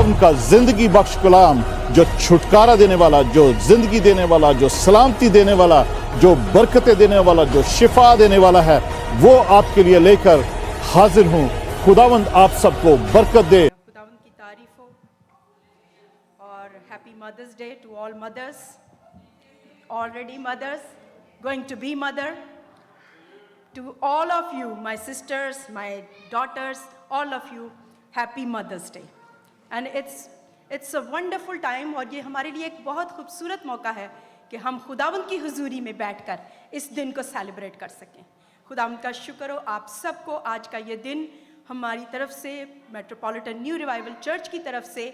खुदावंद का जिंदगी बख्श कलाम जो छुटकारा देने वाला, जो जिंदगी देने वाला, जो सलामती देने वाला, जो बरकतें देने वाला, जो शिफा देने वाला है, वो आपके लिए लेकर हाजिर हूँ। खुदावंद आप सबको बरकत दे। खुदावंद की तारीफ हो और happy mother's day to all mothers, already mothers, going to be mother, to all of you, my sisters, my daughters, all of you, happy Mother's Day. And it's a wonderful time, और ये हमारे लिए एक बहुत खूबसूरत मौका है कि हम खुदावंद की हुजूरी में बैठकर इस दिन को सेलिब्रेट कर सकें। खुदावंद का शुक्र हो आप सबको। आज का ये दिन हमारी तरफ से, मेट्रोपॉलिटन न्यू रिवाइवल चर्च की तरफ से,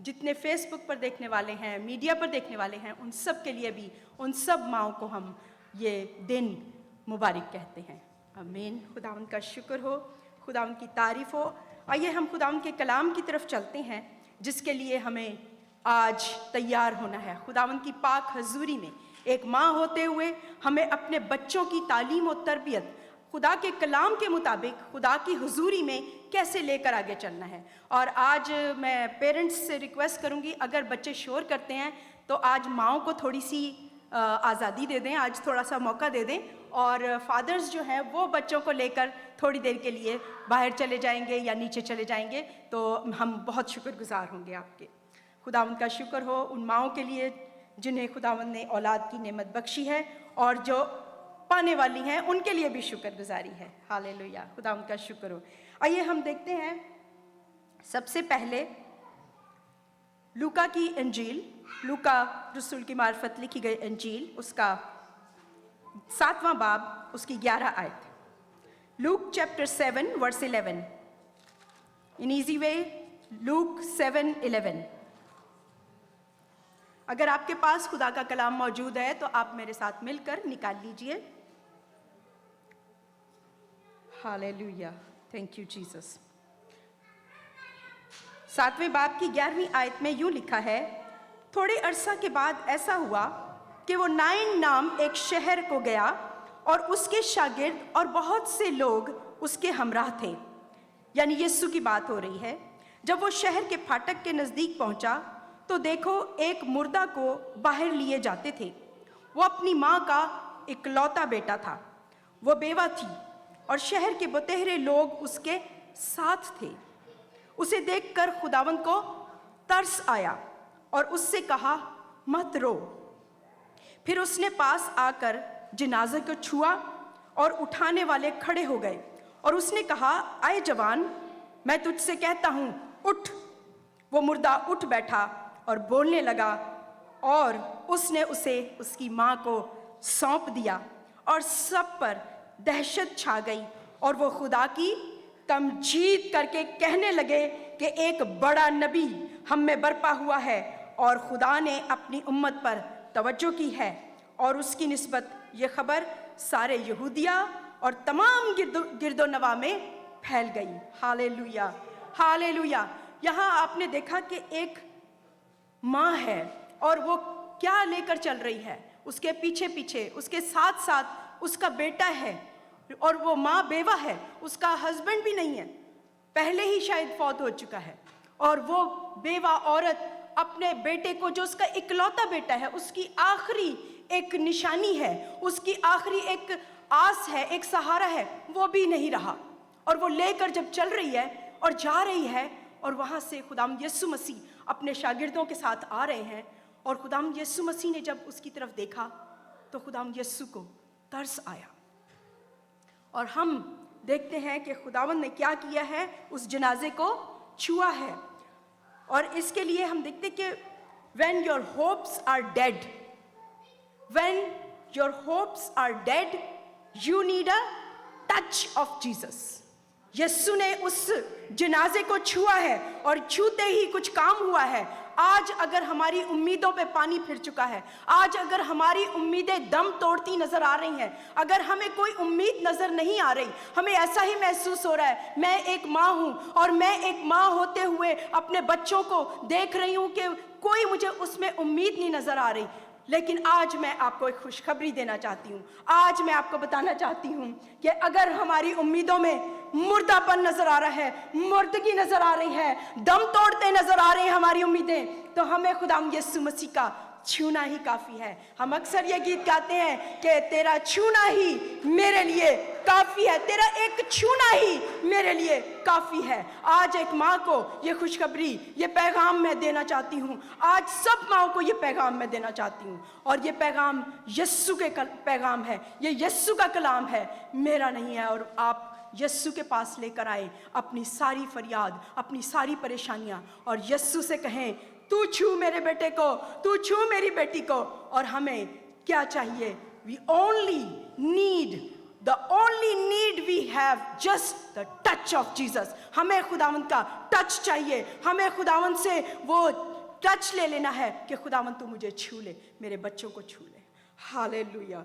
जितने फेसबुक पर देखने वाले हैं, मीडिया पर देखने वाले हैं, उन सब के लिए भी, उन सब माँओं को हम ये दिन मुबारक कहते हैं। आमीन। खुदावंद का शुक्र हो, खुदावंद की तारीफ हो। आइए हम खुदावंद के कलाम की तरफ चलते हैं, जिसके लिए हमें आज तैयार होना है। खुदावंद की पाक हजूरी में एक माँ होते हुए हमें अपने बच्चों की तालीम और तरबियत खुदा के कलाम के मुताबिक खुदा की हुजूरी में कैसे लेकर आगे चलना है। और आज मैं पेरेंट्स से रिक्वेस्ट करूँगी, अगर बच्चे शोर करते हैं तो आज माँओं को थोड़ी सी आज़ादी दे दें, आज थोड़ा सा मौका दे दें, और फादर्स जो हैं वो बच्चों को लेकर थोड़ी देर के लिए बाहर चले जाएंगे या नीचे चले जाएंगे, तो हम बहुत शुक्रगुजार होंगे आपके। खुदावंद का शुक्र हो उन माँओं के लिए जिन्हें खुदावंद ने औलाद की नेमत बख्शी है, और जो पाने वाली हैं उनके लिए भी शुक्रगुजारी है। हालेलुया, खुदावंद का शुक्र हो। आइए हम देखते हैं सबसे पहले लूका की इंजील, लूका रसूल की मार्फत लिखी गई इंजील, उसका 7वां बाब, उसकी 11 आयत। Luke chapter 7 verse 11, in easy way, Luke 7:11। अगर आपके पास खुदा का कलाम मौजूद है तो आप मेरे साथ मिलकर निकाल लीजिए। Hallelujah, thank you Jesus. 7वें बाब की 11वीं आयत में यूं लिखा है, थोड़े अरसा के बाद ऐसा हुआ कि वो नाइन नाम एक शहर को गया और उसके शागिर्द और बहुत से लोग उसके हमराह थे। यानी यीशु की बात हो रही है। जब वो शहर के फाटक के नज़दीक पहुंचा तो देखो एक मुर्दा को बाहर लिए जाते थे। वो अपनी माँ का इकलौता बेटा था, वो बेवा थी और शहर के बतेहरे लोग उसके साथ थे। उसे देखकर खुदावंद को तरस आया और उससे कहा, मत रो। फिर उसने पास आकर जनाजे को छुआ और उठाने वाले खड़े हो गए, और उसने कहा, आए जवान, मैं तुझसे कहता हूँ, उठ। वो मुर्दा उठ बैठा और बोलने लगा, और उसने उसे उसकी माँ को सौंप दिया। और सब पर दहशत छा गई, और वो खुदा की तमजीद करके कहने लगे कि एक बड़ा नबी हम में बरपा हुआ है, और खुदा ने अपनी उम्मत पर तवज्जो की है। और उसकी निस्बत ये खबर सारे यहूदिया और तमाम गिरदो नवा में फैल गई। Hallelujah, hallelujah. यहाँ आपने देखा कि एक माँ है और वो क्या लेकर चल रही है, उसके पीछे पीछे, उसके साथ साथ उसका बेटा है, और वो माँ बेवा है, उसका हस्बैंड भी नहीं है, पहले ही शायद फौत हो चुका है। और वो बेवा औरत अपने बेटे को, जो उसका इकलौता बेटा है, उसकी आखिरी एक निशानी है, उसकी आखिरी एक आस है, एक सहारा है, वो भी नहीं रहा। और वो लेकर जब चल रही है और जा रही है, और वहाँ से खुदाम यीशु मसीह अपने शागिर्दों के साथ आ रहे हैं, और खुदाम यीशु मसीह ने जब उसकी तरफ देखा तो खुदाम यीशु को तरस आया। और हम देखते हैं कि खुदावंद ने क्या किया है, उस जनाजे को छुआ है। और इसके लिए हम देखते कि when your hopes are dead, when your hopes are dead, you need a touch of Jesus. यीशु ने उस जनाजे को छुआ है, और छूते ही कुछ काम हुआ है। आज अगर हमारी उम्मीदों पे पानी फिर चुका है, आज अगर हमारी उम्मीदें दम तोड़ती नजर आ रही हैं, अगर हमें कोई उम्मीद नजर नहीं आ रही, हमें ऐसा ही महसूस हो रहा है, मैं एक माँ हूँ और मैं एक माँ होते हुए अपने बच्चों को देख रही हूँ कि कोई मुझे उसमें उम्मीद नहीं नजर आ रही। लेकिन आज मैं आपको एक खुशखबरी देना चाहती हूँ। आज मैं आपको बताना चाहती हूँ कि अगर हमारी उम्मीदों में मुर्दापन नजर आ रहा है, मुर्दगी नजर आ रही है, दम तोड़ते नजर आ रहे हैं हमारी उम्मीदें, तो हमें खुदा यीशु मसीह का छूना ही काफी है। हम अक्सर ये गीत गाते हैं कि तेरा छूना ही मेरे लिए काफी है, तेरा एक छूना ही मेरे लिए काफी है। आज एक माँ को ये खुशखबरी, ये पैगाम मैं देना चाहती हूँ। आज सब माँओं को ये पैगाम मैं देना चाहती हूँ, और ये पैगाम यीशु के पैगाम है, ये यीशु का कलाम है, मेरा नहीं है। और आप यीशु के पास लेकर आए अपनी सारी फरियाद, अपनी सारी परेशानियां, और यीशु से कहें तू छू मेरे बेटे को, तू छू मेरी बेटी को। और हमें क्या चाहिए? We only need, the only need we have just the touch of Jesus. हमें खुदावंत का टच चाहिए, हमें खुदावंत से वो टच ले लेना है कि खुदावंत तू मुझे छू ले, मेरे बच्चों को छू ले। हालेलुया।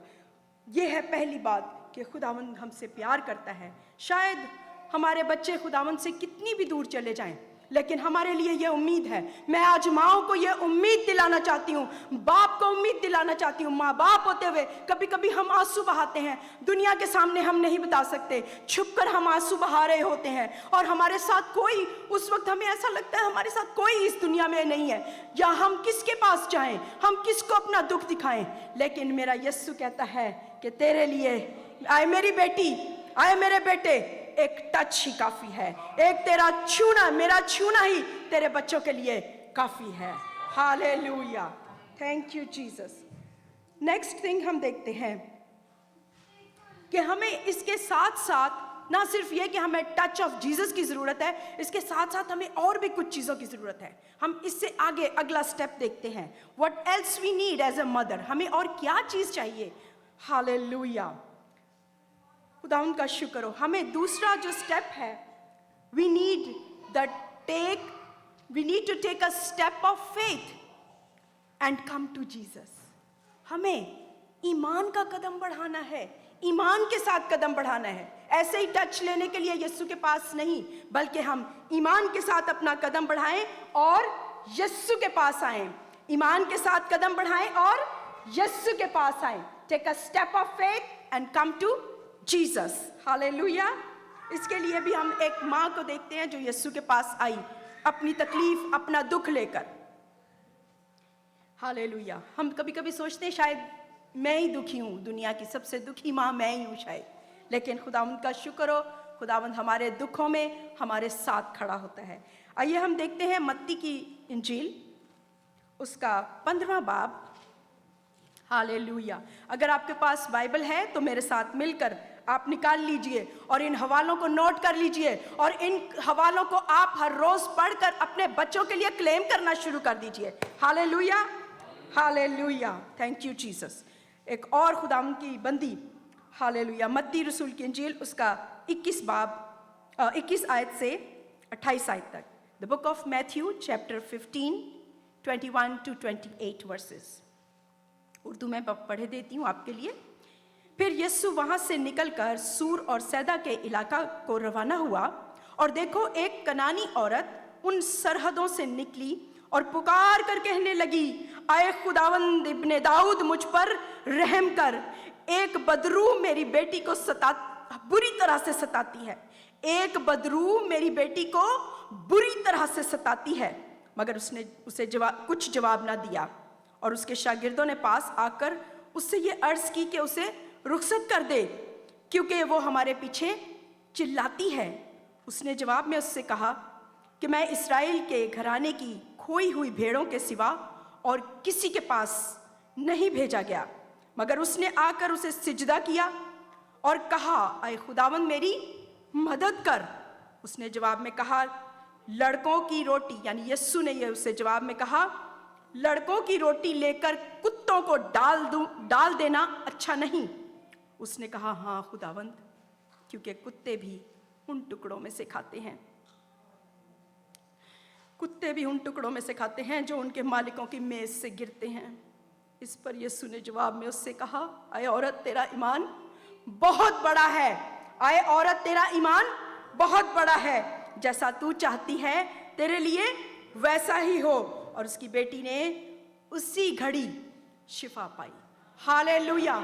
ये है पहली बात कि खुदावंद हमसे प्यार करता है। शायद हमारे बच्चे खुदावंद से कितनी भी दूर चले जाएं, लेकिन हमारे लिए ये उम्मीद है। मैं आज माँओं को ये उम्मीद दिलाना चाहती हूँ, बाप को उम्मीद दिलाना चाहती हूँ। माँ बाप होते हुए कभी कभी हम आंसू बहाते हैं, दुनिया के सामने हम नहीं बता सकते, छुपकर हम आंसू बहा रहे होते हैं, और हमारे साथ कोई, उस वक्त हमें ऐसा लगता है हमारे साथ कोई इस दुनिया में नहीं है, या हम किसके पास जाएं, हम किसको अपना दुख दिखाएं। लेकिन मेरा यीशु कहता है कि तेरे लिए, आए मेरी बेटी, आए मेरे बेटे, एक टच ही काफी है, एक तेरा छूना, मेरा छूना ही तेरे बच्चों के लिए काफी है। Hallelujah, thank you Jesus. Next thing हम देखते हैं कि हमें इसके साथ साथ ना सिर्फ ये कि हमें टच ऑफ जीसस की जरूरत है, इसके साथ साथ हमें और भी कुछ चीजों की जरूरत है। हम इससे आगे अगला स्टेप देखते हैं, what else we need as a mother. हमें और क्या चीज चाहिए? हालेलुया, खुदावंद का शुक्र हो। हमें दूसरा जो स्टेप है, we need to take a step of faith and come to Jesus. हमें ईमान का कदम बढ़ाना है, ईमान के साथ कदम बढ़ाना है। ऐसे ही टच लेने के लिए यीशु के पास नहीं, बल्कि हम ईमान के साथ अपना कदम बढ़ाएं और यीशु के पास आएं। ईमान के साथ कदम बढ़ाएं और यीशु के पास आएं। Take a step of faith and come to Jesus. Hallelujah. इसके लिए भी हम एक माँ को देखते हैं जो यीशु के पास आई अपनी तकलीफ, अपना दुख लेकर। हालेलुया। हम कभी कभी सोचते हैं शायद मैं ही दुखी हूँ, दुनिया की सबसे दुखी माँ मैं ही हूँ शायद, लेकिन खुदावंद का शुक्र हो, खुदावंद हमारे दुखों में हमारे साथ खड़ा होता है। आइए हम देखते हैं मत्ती की इंजील, उसका 15वां बाब। हालेलुया। अगर आपके पास बाइबल है तो मेरे साथ मिलकर आप निकाल लीजिए और इन हवालों को नोट कर लीजिए, और इन हवालों को आप हर रोज पढ़कर अपने बच्चों के लिए क्लेम करना शुरू कर दीजिए। Hallelujah, hallelujah, thank you Jesus. एक और खुदावंद की बंदी, हालेलुया, मत्ती रसूल की इंजील, उसका 21 बाब 21 आयत से 28 आयत तक। The book of Matthew chapter 15 21 to 28 versus. Urdu में पढ़े देती हूँ आपके लिए। फिर यीशु वहाँ से निकलकर सूर और सैदा के इलाका को रवाना हुआ, और देखो एक कनानी औरत उन सरहदों से निकली और पुकार कर कहने लगी, आए खुदावंद इब्ने दाऊद मुझ पर रहम कर, एक बदरू मेरी बेटी को बुरी तरह से सताती है, एक बदरू मेरी बेटी को बुरी तरह से सताती है। मगर उसने उसे कुछ जवाब ना दिया, और उसके शागिर्दों ने पास आकर उससे ये अर्ज की कि उसे रुखसत कर दे, क्योंकि वो हमारे पीछे चिल्लाती है। उसने जवाब में उससे कहा कि मैं इस्राएल के घराने की खोई हुई भेड़ों के सिवा और किसी के पास नहीं भेजा गया। मगर उसने आकर उसे सिजदा किया और कहा, आए खुदावंद मेरी मदद कर। उसने जवाब में कहा, लड़कों की रोटी, यानी यीशु ने ये उसे जवाब में कहा, लड़कों की रोटी लेकर कुत्तों को डाल देना अच्छा नहीं। उसने कहा, हाँ खुदावंद, क्योंकि कुत्ते भी उन टुकड़ों में से खाते हैं, कुत्ते भी उन टुकड़ों में से खाते हैं जो उनके मालिकों की मेज से गिरते हैं। इस पर यीशु ने जवाब में उससे कहा, आए औरत तेरा ईमान बहुत बड़ा है, आए औरत तेरा ईमान बहुत बड़ा है, जैसा तू चाहती है तेरे लिए वैसा ही हो। और उसकी बेटी ने उसी घड़ी शिफा पाई। Hallelujah,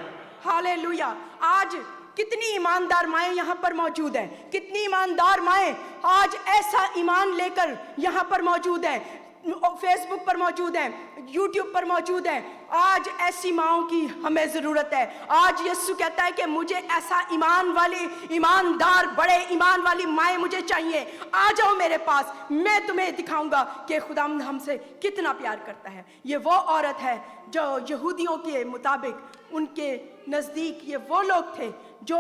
hallelujah. आज कितनी ईमानदार माएँ यहाँ पर मौजूद हैं, कितनी ईमानदार माएँ आज ऐसा ईमान लेकर यहाँ पर मौजूद हैं, फेसबुक पर मौजूद हैं, यूट्यूब पर मौजूद हैं। आज ऐसी माँओं की हमें ज़रूरत है। आज यीशु कहता है कि मुझे ऐसा ईमान वाली, ईमानदार, बड़े ईमान वाली माएँ मुझे चाहिए। आ जाओ मेरे पास, मैं तुम्हें दिखाऊंगा कि खुदावंद हमसे कितना प्यार करता है। ये वो औरत है जो यहूदियों के मुताबिक उनके नज़दीक ये वो लोग थे जो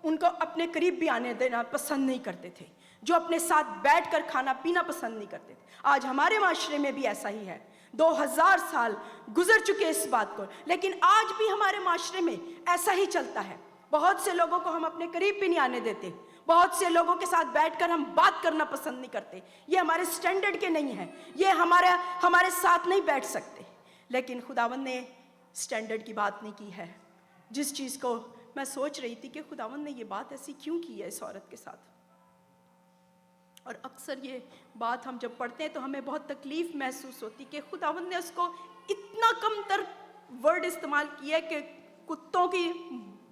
उनको अपने करीब भी आने देना पसंद नहीं करते थे, जो अपने साथ बैठकर खाना पीना पसंद नहीं करते थे। आज हमारे माशरे में भी ऐसा ही है। 2000 साल गुजर चुके इस बात को, लेकिन आज भी हमारे माशरे में ऐसा ही चलता है। बहुत से लोगों को हम अपने करीब भी नहीं आने देते, बहुत से लोगों के साथ बैठकर हम बात करना पसंद नहीं करते। ये हमारे स्टैंडर्ड के नहीं हैं, ये हमारे साथ नहीं बैठ सकते। लेकिन खुदावंद ने स्टैंडर्ड की बात नहीं की है। जिस चीज़ को मैं सोच रही थी कि खुदावंद ने ये बात ऐसी क्यों की है इस औरत के साथ, और अक्सर ये बात हम जब पढ़ते हैं तो हमें बहुत तकलीफ़ महसूस होती कि खुदावंद ने उसको इतना कमतर वर्ड इस्तेमाल किया है कि कुत्तों की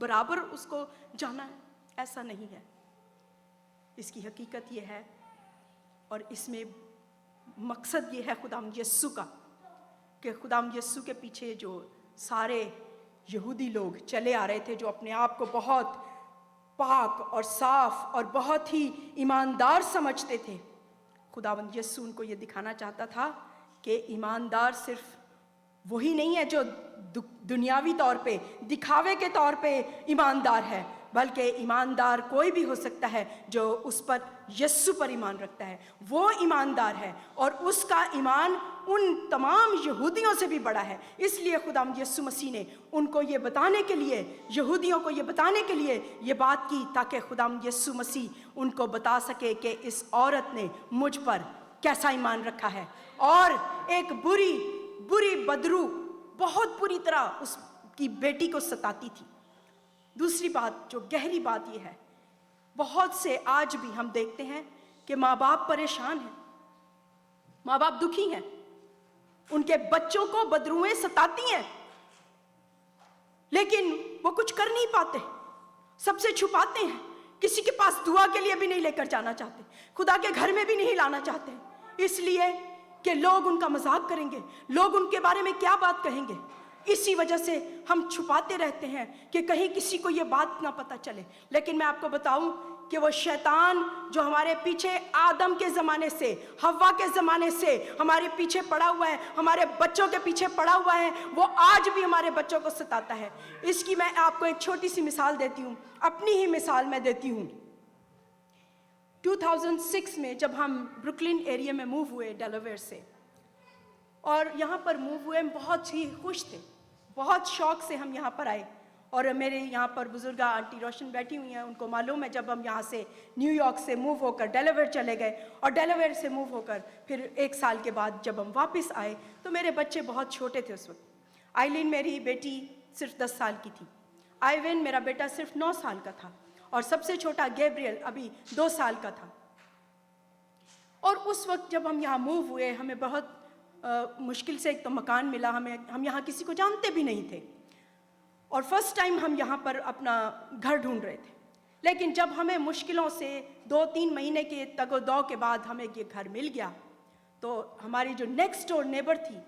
बराबर उसको जाना है। ऐसा नहीं है, इसकी हकीकत ये है और इसमें मकसद ये है खुदावंद यीशु का, कि खुदावंद यीशु के पीछे जो सारे यहूदी लोग चले आ रहे थे, जो अपने आप को बहुत पाक और साफ और बहुत ही ईमानदार समझते थे, खुदावंद यीशु उनको ये दिखाना चाहता था कि ईमानदार सिर्फ वही नहीं है जो दुनियावी तौर पे, दिखावे के तौर पे ईमानदार है, बल्कि ईमानदार कोई भी हो सकता है जो उस पर, यीशु पर ईमान रखता है, वो ईमानदार है। और उसका ईमान उन तमाम यहूदियों से भी बड़ा है। इसलिए खुदावंद यीशु मसीह ने उनको ये बताने के लिए, यहूदियों को ये बताने के लिए ये बात की, ताकि खुदावंद यीशु मसीह उनको बता सके कि इस औरत ने मुझ पर कैसा ईमान रखा है। और एक बुरी बदरू बहुत बुरी तरह उसकी बेटी को सताती थी। दूसरी बात, जो गहरी बात ये है, बहुत से आज भी हम देखते हैं कि माँ बाप परेशान हैं, माँ बाप दुखी हैं, उनके बच्चों को बदरुएं सताती हैं, लेकिन वो कुछ कर नहीं पाते, सबसे छुपाते हैं, किसी के पास दुआ के लिए भी नहीं लेकर जाना चाहते, खुदा के घर में भी नहीं लाना चाहते, इसलिए कि लोग उनका मजाक करेंगे, लोग उनके बारे में क्या बात कहेंगे। इसी वजह से हम छुपाते रहते हैं कि कहीं किसी को ये बात ना पता चले। लेकिन मैं आपको बताऊं कि वो शैतान जो हमारे पीछे आदम के ज़माने से, हव्वा के ज़माने से हमारे पीछे पड़ा हुआ है, हमारे बच्चों के पीछे पड़ा हुआ है, वो आज भी हमारे बच्चों को सताता है। इसकी मैं आपको एक छोटी सी मिसाल देती हूँ, अपनी ही मिसाल मैं देती हूँ। 2006 में जब हम ब्रुकलिन एरिया में मूव हुए डेलावेयर से, और यहाँ पर मूव हुए, हम बहुत ही खुश थे, बहुत शौक से हम यहाँ पर आए। और मेरे यहाँ पर बुजुर्ग आंटी रोशन बैठी हुई हैं, उनको मालूम है जब हम यहाँ से न्यूयॉर्क से मूव होकर डेलावेयर चले गए, और डेलावेयर से मूव होकर फिर 1 साल के बाद जब हम वापस आए तो मेरे बच्चे बहुत छोटे थे उस वक्त। आइलिन मेरी बेटी सिर्फ 10 साल की थी, आइवेन मेरा बेटा सिर्फ 9 साल का था, और सबसे छोटा गैब्रियल अभी 2 साल का था। और उस वक्त जब हम यहाँ मूव हुए, हमें बहुत मुश्किल से एक तो मकान मिला, हम यहाँ किसी को जानते भी नहीं थे, और फर्स्ट टाइम हम यहाँ पर अपना घर ढूंढ रहे थे। लेकिन जब हमें मुश्किलों से 2-3 महीने के तगोदौ के बाद हमें ये घर मिल गया, तो हमारी जो नेक्स्ट डोर नेबर थी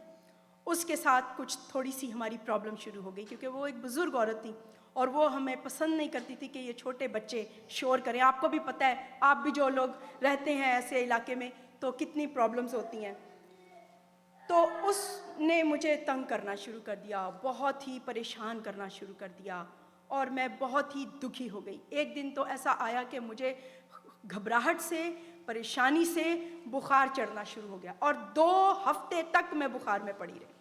उसके साथ कुछ थोड़ी सी हमारी प्रॉब्लम शुरू हो गई, क्योंकि वो एक बुज़ुर्ग औरत थी और वो हमें पसंद नहीं करती थी कि ये छोटे बच्चे शोर करें। आपको भी पता है, आप भी जो लोग रहते हैं ऐसे इलाके में, तो कितनी प्रॉब्लम्स होती हैं। तो उसने मुझे तंग करना शुरू कर दिया, बहुत ही परेशान करना शुरू कर दिया, और मैं बहुत ही दुखी हो गई। एक दिन तो ऐसा आया कि मुझे घबराहट से, परेशानी से बुखार चढ़ना शुरू हो गया, और 2 हफ्ते तक मैं बुखार में पड़ी रही।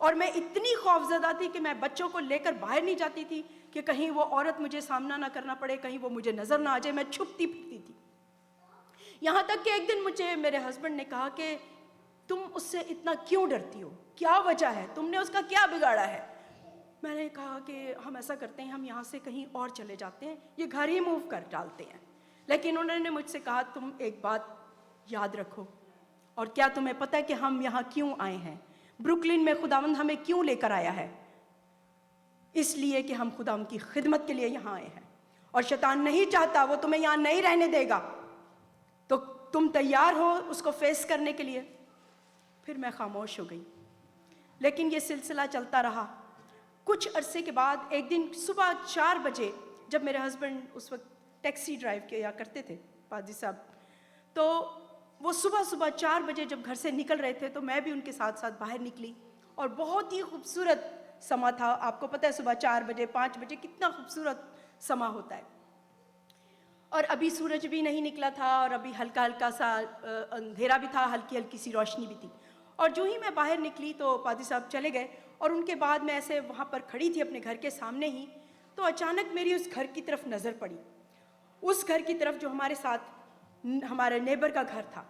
और मैं इतनी खौफजदा थी कि मैं बच्चों को लेकर बाहर नहीं जाती थी कि कहीं वो औरत मुझे सामना ना करना पड़े, कहीं वो मुझे नज़र ना आ जाए। मैं छुपती फिरती थी। यहाँ तक कि एक दिन मुझे मेरे हस्बैंड ने कहा कि तुम उससे इतना क्यों डरती हो, क्या वजह है, तुमने उसका क्या बिगाड़ा है। मैंने कहा कि हम ऐसा करते हैं, हम यहाँ से कहीं और चले जाते हैं, ये घर ही मूव कर डालते हैं। लेकिन उन्होंने मुझसे कहा, तुम एक बात याद रखो, और क्या तुम्हें पता है कि हम यहाँ क्यों आए हैं, ब्रुकलिन में खुदावंद हमें क्यों लेकर आया है। اس لیے کہ ہم خدا ان کی خدمت کے لیے یہاں آئے ہیں، اور شیطان نہیں چاہتا، وہ تمہیں یہاں نہیں رہنے دے گا، تو تم تیار ہو اس کو فیس کرنے کے لیے؟ پھر میں خاموش ہو گئی، لیکن یہ سلسلہ چلتا رہا۔ کچھ عرصے کے بعد ایک دن صبح 4 بجے، جب میرے ہسبینڈ اس وقت ٹیکسی ڈرائیو کیا کرتے تھے پادری صاحب، تو وہ صبح 4 بجے جب گھر سے نکل رہے تھے تو میں بھی ان کے ساتھ ساتھ باہر نکلی، اور بہت ہی خوبصورت سما تھا۔ آپ کو پتہ ہے صبح 4 بجے 5 بجے کتنا خوبصورت سما ہوتا ہے، اور ابھی سورج بھی نہیں نکلا تھا، اور ابھی ہلکا ہلکا سا اندھیرا بھی تھا، ہلکی ہلکی سی روشنی بھی تھی۔ اور جو ہی میں باہر نکلی تو پادری صاحب چلے گئے، اور ان کے بعد میں ایسے وہاں پر کھڑی تھی اپنے گھر کے سامنے ہی، تو اچانک میری اس گھر کی طرف نظر پڑی، اس گھر کی طرف جو ہمارے ساتھ ہمارے نیبر کا گھر تھا۔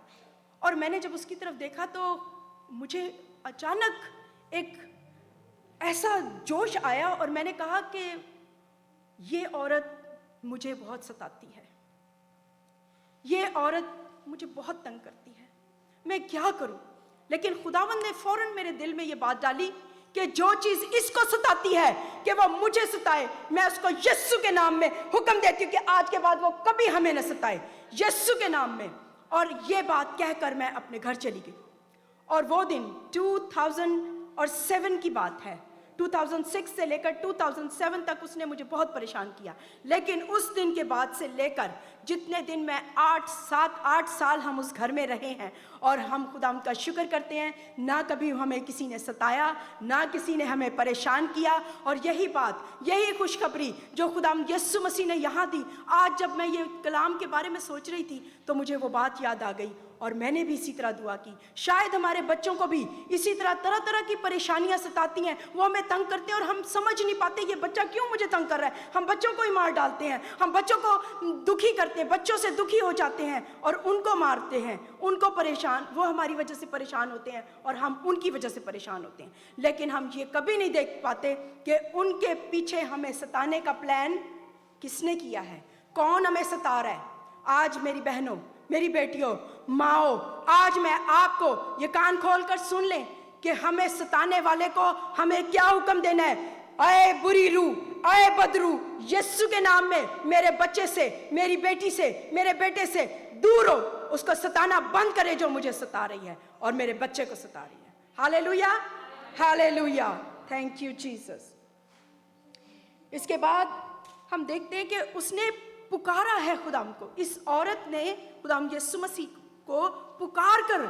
اور میں نے جب اس کی طرف دیکھا تو مجھے اچانک ایک ایسا جوش آیا، اور میں نے کہا کہ یہ عورت مجھے بہت ستاتی ہے، یہ عورت مجھے بہت تنگ کرتی ہے، میں کیا کروں؟ لیکن خداوند نے فوراً میرے دل میں یہ بات ڈالی کہ جو چیز اس کو ستاتی ہے کہ وہ مجھے ستائے، میں اس کو یسوع کے نام میں حکم دیتی ہوں کہ آج کے بعد وہ کبھی ہمیں نہ ستائے، یسوع کے نام میں۔ اور یہ بات کہہ کر میں اپنے گھر چلی گئی، اور وہ دن 2007 کی بات ہے، 2006 سے لے کر 2007 تک اس نے مجھے بہت پریشان کیا، لیکن اس دن کے بعد سے لے کر جتنے دن میں 8 سال ہم اس گھر میں رہے ہیں، اور ہم خدا کا شکر کرتے ہیں، نہ کبھی ہمیں کسی نے ستایا، نہ کسی نے ہمیں پریشان کیا۔ اور یہی بات، یہی خوشخبری جو خدا یسوع مسیح نے یہاں دی، آج جب میں یہ کلام کے بارے میں سوچ رہی تھی تو مجھے وہ بات یاد آ گئی، اور میں نے بھی اسی طرح دعا کی۔ شاید ہمارے بچوں کو بھی اسی طرح طرح کی پریشانیاں ستاتی ہیں، وہ ہمیں تنگ کرتے ہیں اور ہم سمجھ نہیں پاتے یہ بچہ کیوں مجھے تنگ کر رہا ہے، ہم بچوں کو ہی مار ڈالتے ہیں، ہم بچوں کو دکھی کرتے ہیں، بچوں سے دکھی ہو جاتے ہیں اور ان کو مارتے ہیں، ان کو پریشان، وہ ہماری وجہ سے پریشان ہوتے ہیں اور ہم ان کی وجہ سے پریشان ہوتے ہیں، لیکن ہم یہ کبھی نہیں دیکھ پاتے کہ ان کے پیچھے ہمیں ستانے کا پلان کس نے کیا ہے، کون ہمیں ستا رہا ہے۔ آج میری بہنوں، میری بیٹیوں، ماؤں، آج میں آپ کو یہ کان کھول کر سن لیں کہ ہمیں ستانے والے کو ہمیں کیا حکم دینا ہے۔ اے بری روح، اے بدروح، یسوع کے نام میں میرے بچے سے، میری بیٹی سے، میرے بیٹے سے دور ہو، اس کو ستانا بند کرے جو مجھے ستا رہی ہے اور میرے بچے کو ستا رہی ہے۔ ہاللیلویا، ہاللیلویا، تھینک یو جیسس۔ اس کے بعد ہم دیکھتے ہیں کہ اس نے پکارا ہے خدا کو، اس عورت نے خدا یسوع مسیح کو پکار کر،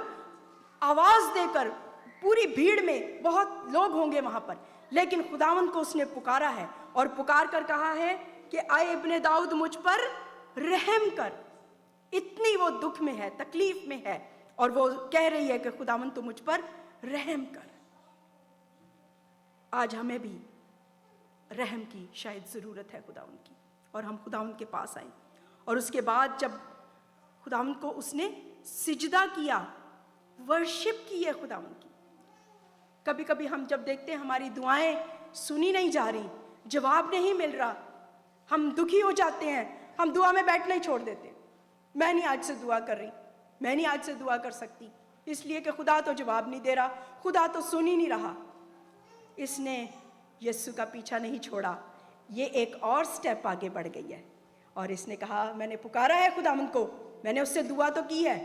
آواز دے کر، پوری بھیڑ میں بہت لوگ ہوں گے وہاں پر، لیکن خداوند کو اس نے پکارا ہے اور پکار کر کہا ہے کہ اے ابن داؤد مجھ پر رحم کر۔ اتنی وہ دکھ میں ہے، تکلیف میں ہے، اور وہ کہہ رہی ہے کہ خداوند تو مجھ پر رحم کر۔ آج ہمیں بھی رحم کی شاید ضرورت ہے خداوند کی، اور ہم خداوند کے پاس آئیں، اور اس کے بعد جب خداوند کو اس نے سجدہ کیا، ورشپ کی ہے خداوند کی۔ کبھی کبھی ہم جب دیکھتے ہیں ہماری دعائیں سنی نہیں جا رہی، جواب نہیں مل رہا، ہم دکھی ہو جاتے ہیں، ہم دعا میں بیٹھنا ہی چھوڑ دیتے ہیں۔ میں نہیں آج سے دعا کر رہی، میں نہیں آج سے دعا کر سکتی، اس لیے کہ خدا تو جواب نہیں دے رہا، خدا تو سن ہی نہیں رہا۔ اس نے یسوع کا پیچھا نہیں چھوڑا، یہ ایک اور سٹیپ آگے بڑھ گئی ہے، اور اس نے کہا میں نے پکارا ہے خداوند کو، میں نے اس سے دعا تو کی ہے،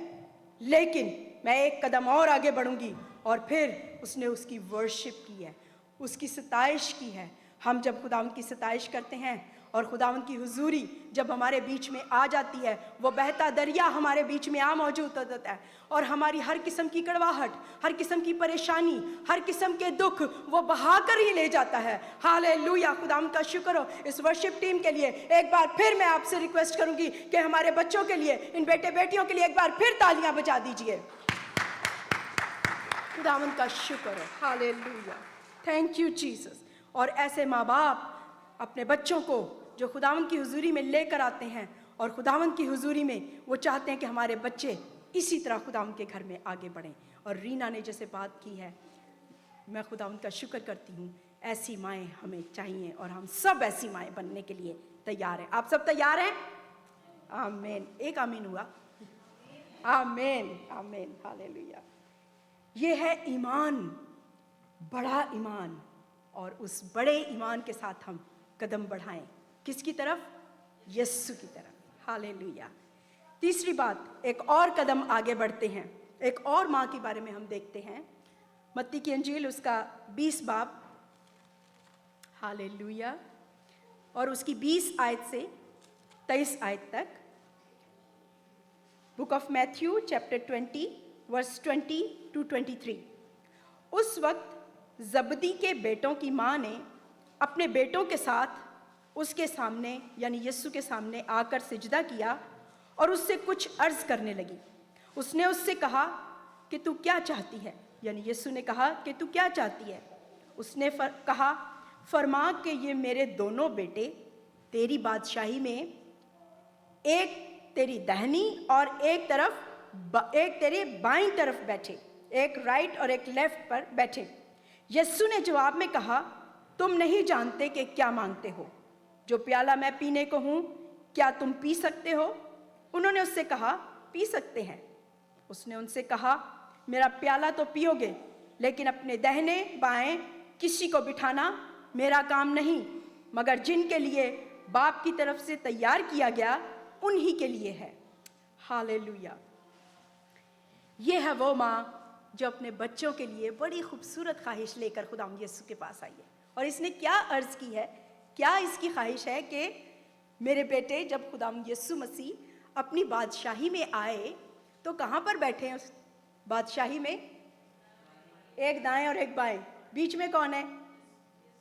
لیکن میں ایک قدم اور آگے بڑھوں گی۔ اور پھر اس نے اس کی ورشپ کی ہے، اس کی ستائش کی ہے۔ ہم جب خداوند کی ستائش کرتے ہیں اور خداوند کی حضوری جب ہمارے بیچ میں آ جاتی ہے، وہ بہتا دریا ہمارے بیچ میں موجود ہوتا ہے، اور ہماری ہر قسم کی کڑواہٹ، ہر قسم کی پریشانی، ہر قسم کے دکھ وہ بہا کر ہی لے جاتا ہے۔ ہاللیلویا، خداوند کا شکر ہو اس ورشپ ٹیم کے لیے۔ ایک بار پھر میں آپ سے ریکویسٹ کروں گی کہ ہمارے بچوں کے لیے، ان بیٹے بیٹیوں کے لیے ایک بار پھر تالیاں بجا دیجئے۔ خداوند کا شکر ہے، ہاللیلویا، تھینک یو جیسس۔ اور ایسے ماں باپ اپنے بچوں کو جو خداوند کی حضوری میں لے کر آتے ہیں، اور خداوند کی حضوری میں وہ چاہتے ہیں کہ ہمارے بچے اسی طرح خداوند کے گھر میں آگے بڑھیں۔ اور رینا نے جیسے بات کی ہے، میں خداوند کا شکر کرتی ہوں، ایسی مائیں ہمیں چاہیے، اور ہم سب ایسی مائیں بننے کے لیے تیار ہیں۔ آپ سب تیار ہیں؟ آمین، ایک آمین ہوا، آمین آمین، ہاللیلویا۔ یہ ہے ایمان، بڑا ایمان، और उस बड़े ईमान के साथ हम कदम बढ़ाएं। किसकी तरफ? यीशु की तरफ। हालेलुया। तीसरी बात, एक और कदम आगे बढ़ते हैं, एक और माँ के बारे में हम देखते हैं। मत्ती की अंजील उसका 20 बाब, हालेलुया, और उसकी 20 आयत से 23 आयत तक। Book of Matthew chapter 20 verse 20 to 23। उस वक्त जबदी के बेटों की माँ ने अपने बेटों के साथ उसके सामने यानी यीशु के सामने आकर सिजदा किया और उससे कुछ अर्ज करने लगी। उसने उससे कहा कि तू क्या चाहती है? यानी यीशु ने कहा कि तू क्या चाहती है? उसने कहा, फरमा कि ये मेरे दोनों बेटे तेरी बादशाही में एक तेरी दाहिनी और एक तेरे बाईं तरफ बैठे, एक राइट और एक लेफ्ट पर बैठे। यीशु ने जवाब में कहा, तुम नहीं जानते कि क्या मांगते हो। जो प्याला मैं पीने को हूँ, क्या तुम पी सकते हो? उन्होंने उससे कहा, पी सकते हैं। उसने उनसे कहा, मेरा प्याला तो पियोगे, लेकिन अपने दाहिने बाएं किसी को बिठाना मेरा काम नहीं, मगर जिनके लिए बाप की तरफ से तैयार किया गया उन्हीं के लिए है। हालेलुया। ये है वो माँ जो अपने बच्चों के लिए बड़ी खूबसूरत ख्वाहिश लेकर खुदावंद यीशु के पास आई है। और इसने क्या अर्ज की है? क्या इसकी ख्वाहिश है कि मेरे बेटे जब खुदावंद यीशु मसीह अपनी बादशाही में आए तो कहाँ पर बैठे हैं? उस बादशाही में एक दाएं और एक बाएं, बीच में कौन है?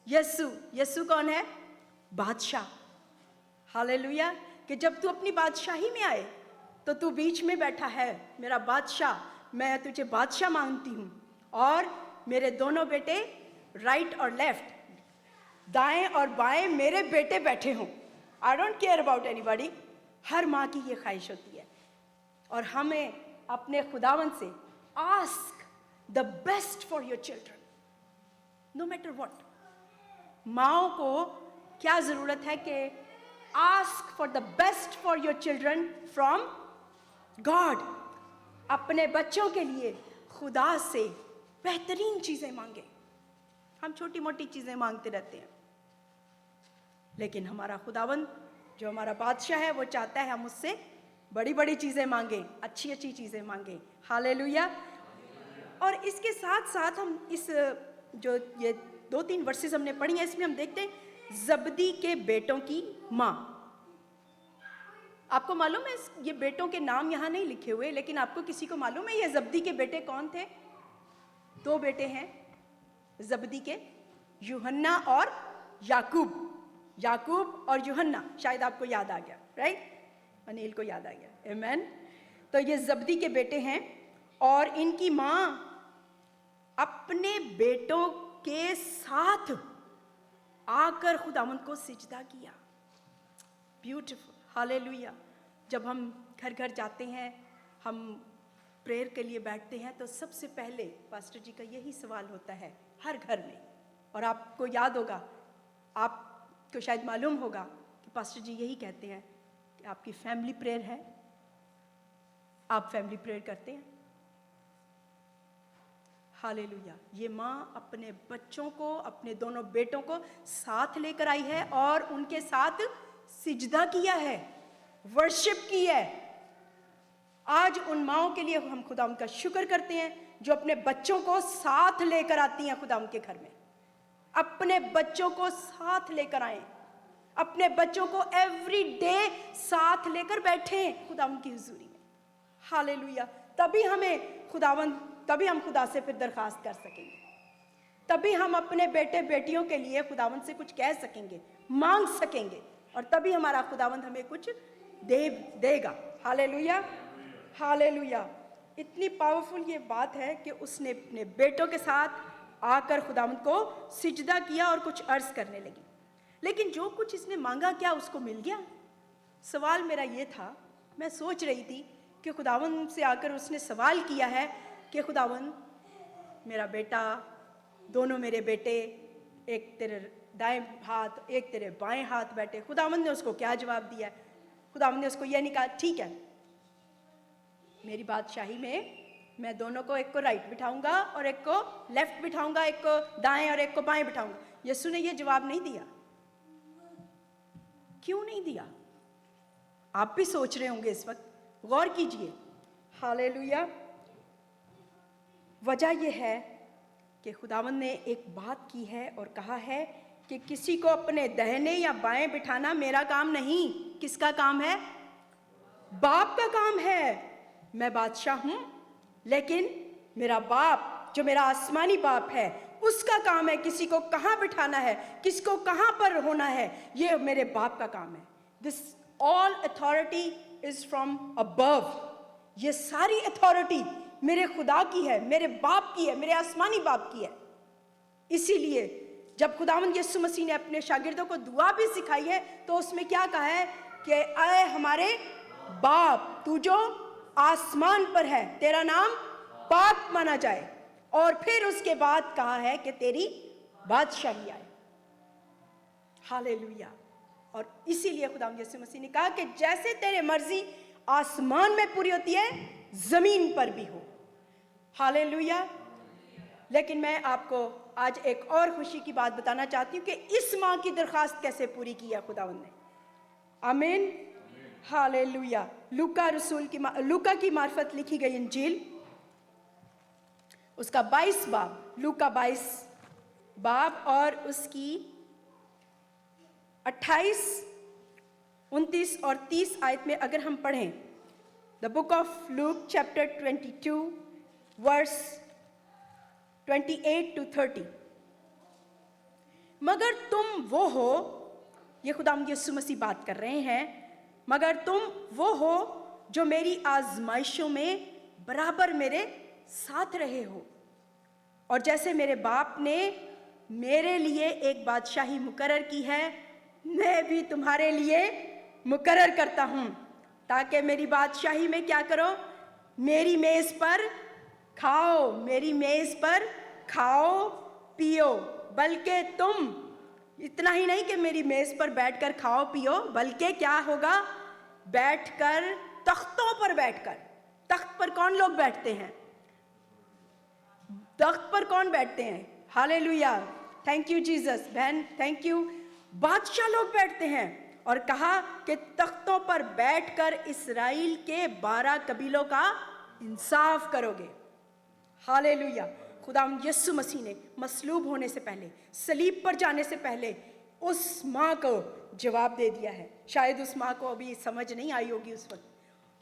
यीशु। यीशु कौन है? बादशाह। हालेलुया। कि जब तू अपनी बादशाही में आए तो तू बीच में बैठा है, मेरा बादशाह। मैं तुझे बादशाह मानती हूँ। और मेरे दोनों बेटे राइट और लेफ्ट, दाएं और बाएं मेरे बेटे बैठे हों। I don't care about anybody. हर माँ की ये ख्वाहिश होती है। और हमें अपने खुदावन से ask the best for your children, no matter what. माँओं को क्या ज़रूरत है कि ask for the best for your children from God. अपने बच्चों के लिए खुदा से बेहतरीन चीज़ें मांगे। हम छोटी मोटी चीज़ें मांगते रहते हैं, लेकिन हमारा खुदावंद जो हमारा बादशाह है वो चाहता है हम उससे बड़ी बड़ी चीज़ें मांगे, अच्छी अच्छी चीज़ें मांगे। हालेलुया। और इसके साथ साथ हम इस जो ये 2-3 वर्सेस हमने पढ़ी हैं, इसमें हम देखते हैं जबदी के बेटों की माँ। आपको मालूम है ये बेटों के नाम यहाँ नहीं लिखे हुए, लेकिन आपको किसी को मालूम है ये जबदी के बेटे कौन थे? 2 बेटे हैं जबदी के, यूहन्ना और याकूब। याकूब और यूहन्ना, शायद आपको याद आ गया, राइट? अनिल को याद आ गया। आमीन। तो ये जबदी के बेटे हैं और इनकी माँ अपने बेटों के साथ आकर खुदावंद को सिजदा किया। ब्यूटीफुल। हालेलुया। जब हम घर घर जाते हैं, हम प्रेयर के लिए बैठते हैं, तो सबसे पहले पास्टर जी का यही सवाल होता है हर घर में। और आपको याद होगा, आपको शायद मालूम होगा कि पास्टर जी यही कहते हैं कि आपकी फैमिली प्रेयर है। आप फैमिली प्रेयर करते हैं? हालेलुया। ये माँ अपने बच्चों को, अपने दोनों बेटों को साथ लेकर आई है और उनके साथ सिजदा किया है, वर्शिप की है। आज उन माँओं के लिए हम खुदा उनका शुक्र करते हैं जो अपने बच्चों को साथ लेकर आती हैं खुदा उनके घर में। अपने बच्चों को साथ लेकर आएं, अपने बच्चों को एवरी डे साथ लेकर बैठें खुदा उनकी हुजूरी में। हालेलुया। तभी हम खुदा से फिर दरखास्त कर सकेंगे, तभी हम अपने बेटे बेटियों के लिए खुदावंद से कुछ कह सकेंगे, मांग सकेंगे, और तभी हमारा खुदावंद हमें कुछ देगा। हालेलुया। हालेलुया। इतनी पावरफुल ये बात है कि उसने अपने बेटों के साथ आकर खुदावंद को सिजदा किया और कुछ अर्ज करने लगी। लेकिन जो कुछ इसने मांगा, क्या उसको मिल गया? सवाल मेरा ये था, मैं सोच रही थी कि खुदावंद से आकर उसने सवाल किया है कि खुदावंद, मेरा बेटा, दोनों मेरे बेटे, एक तेरे दाएं हाथ एक तेरे बाएं हाथ बैठे। खुदावंद ने उसको क्या जवाब दिया? खुदावंद ने उसको यह नहीं कहा, ठीक है मेरी बादशाही में मैं दोनों को, एक को राइट बिठाऊंगा और एक को लेफ्ट बिठाऊंगा, एक को दाएं और एक को बाएं बिठाऊंगा। यीशु ने ये जवाब नहीं दिया। क्यों नहीं दिया? आप भी सोच रहे होंगे इस वक्त, गौर कीजिए। हालेलुया। वजह यह है कि खुदावंद ने एक बात की है और कहा है कि किसी को अपने दाहिने या बाएं बिठाना मेरा काम नहीं। किसका काम है? बाप का काम है। मैं बादशाह हूं, लेकिन मेरा बाप जो मेरा आसमानी बाप है उसका काम है किसी को कहां बिठाना है, किसको कहां पर होना है, ये मेरे बाप का काम है। This all authority is from above. ये सारी अथॉरिटी मेरे खुदा की है, मेरे बाप की है, मेरे आसमानी बाप की है। इसीलिए जब खुदावंद यीशु मसीह ने अपने शागिर्दों को दुआ भी सिखाई है तो उसमें क्या कहा है कि ऐ हमारे बाप, तू जो आसमान पर है, तेरा नाम पाक माना जाए। और फिर उसके बाद कहा है कि तेरी बादशाही आए। हालेलुया। और इसीलिए खुदावंद यीशु मसीह ने कहा कि जैसे तेरे मर्जी आसमान में पूरी होती है, जमीन पर भी हो। हालेलुया। लेकिन मैं आपको आज एक और खुशी की बात बताना चाहती हूँ कि इस माँ की दरखास्त कैसे पूरी की है खुदावंद ने। आमीन। हालेलुया। लूका की मार्फत लिखी गई इंजील, उसका 22 बाब, लूका 22 बाब और उसकी 28, 29 और 30 आयत में अगर हम पढ़ें, the book of Luke chapter 22 verse 28 to 30। मगर तुम वो हो, ये खुदावंद यीशु मसीह बात कर रहे हैं, मगर तुम वो हो जो मेरी आजमाइशों में बराबर मेरे साथ रहे हो, और जैसे मेरे बाप ने मेरे लिए एक बादशाही मुकर्रर की है, मैं भी तुम्हारे लिए मुकर्रर करता हूं, ताकि मेरी बादशाही में क्या करो? मेरी मेज पर खाओ, मेरी मेज पर खाओ पियो। बल्कि तुम इतना ही नहीं कि मेरी मेज पर बैठकर खाओ पियो, बल्कि क्या होगा? बैठकर, तख्तों पर बैठकर। तख्त पर कौन लोग बैठते हैं? तख्त पर कौन बैठते हैं? हालेलुया। Thank you Jesus. बहन थैंक यू। बादशाह लोग बैठते हैं। और कहा कि तख्तों पर बैठकर इस्राएल के 12 कबीलों का इंसाफ करोगे। हालेलुया। खुदावंद यीशु मसीह ने मसलूब होने से पहले, सलीब पर जाने से पहले उस माँ को जवाब दे दिया है। शायद उस माँ को अभी समझ नहीं आई होगी उस वक्त,